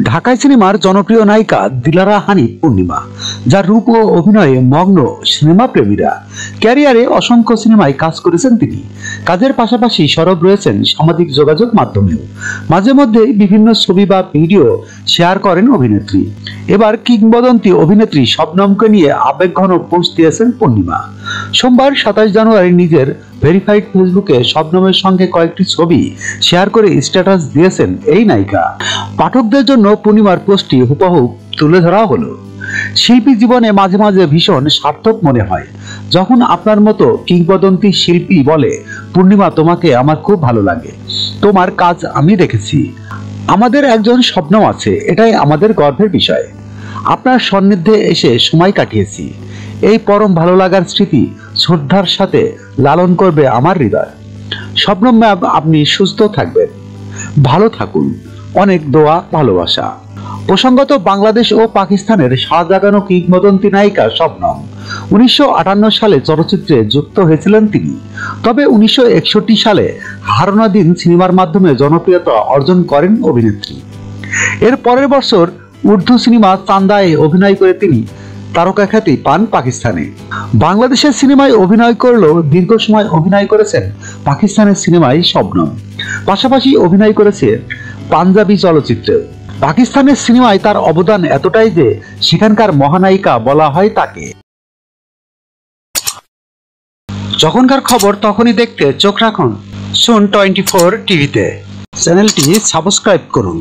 ঢাকাই সিনেমার জনপ্রিয় নায়িকা দিলারা হানিফ পূর্ণিমা, যার রূপ ও অভিনয়ে মগ্ন সিনেমা প্রেমীরা। ক্যারিয়ারে অসংখ্য সিনেমায় কাজ করেছেন তিনি। কাজের পাশাপাশি সরব রয়েছেন সামাজিক যোগাযোগ মাধ্যমেও। মাঝে মধ্যে বিভিন্ন ছবি বা ভিডিও শেয়ার করেন অভিনেত্রী। এবার কিংবদন্তি অভিনেত্রী শবনমকে নিয়ে আবেগঘন পোস্ট দিয়েছেন পূর্ণিমা। সোমবার 27 জানুয়ারি নিজের ভেরিফাইড ফেসবুকে শবনমের সঙ্গে কয়েকটি ছবি শেয়ার করে স্ট্যাটাস দিয়েছেন এই নায়িকা। পাঠকদের জন্য পূর্ণিমার পোস্টটি হুবহু তুলে ধরা হলো। শিল্পী জীবনে মাঝে মাঝে ভীষণ সার্থক মনে হয়, যখন আপনার মতো কিংবদন্তি শিল্পী বলে, পূর্ণিমা তোমাকে আমার খুব ভালো লাগে, তোমার কাজ আমি দেখেছি, আমাদের একজন শবনম আছে, এটাই আমাদের গর্বের বিষয়, আপনার সান্নিধ্যে এসে সময় কাটিয়েছি, এই পরম ভালো লাগার স্মৃতি শ্রদ্ধার সাথে লালন করবে আমার হৃদয়। শবনম ম্যাম, আপনি সুস্থ থাকবেন, ভালো থাকুন, অনেক দোয়া ভালোবাসা। প্রসঙ্গত, বাংলাদেশ ও পাকিস্তানের সাড়া জাগানো কিংবদন্তি নায়িকা শবনম 1958 সালে চলচ্চিত্রে যুক্ত হয়েছিলেন তিনি। তবে 1961 সালে হারানো দিন সিনেমার মাধ্যমে জনপ্রিয়তা অর্জন করেন অভিনেত্রী। এর পরের বছর উর্দু সিনেমা চান্দায় অভিনয় করে তিনি তারকা খ্যাতি পান পাকিস্তানে। বাংলাদেশের সিনেমায় অভিনয় করলেও দীর্ঘ সময় অভিনয় করেছেন পাকিস্তানের সিনেমায় শবনম। পাশাপাশি অভিনয় করেছে পাঞ্জাবি চলচ্চিত্রে। পাকিস্তানের সিনেমায় তার অবদান এতটাই যে সেখানকার মহানায়িকা বলা হয় তাকে। যখনকার খবর তখনই দেখতে চোখ রাখুন সুন 24 টিভিতে। চ্যানেলটি সাবস্ক্রাইব করুন।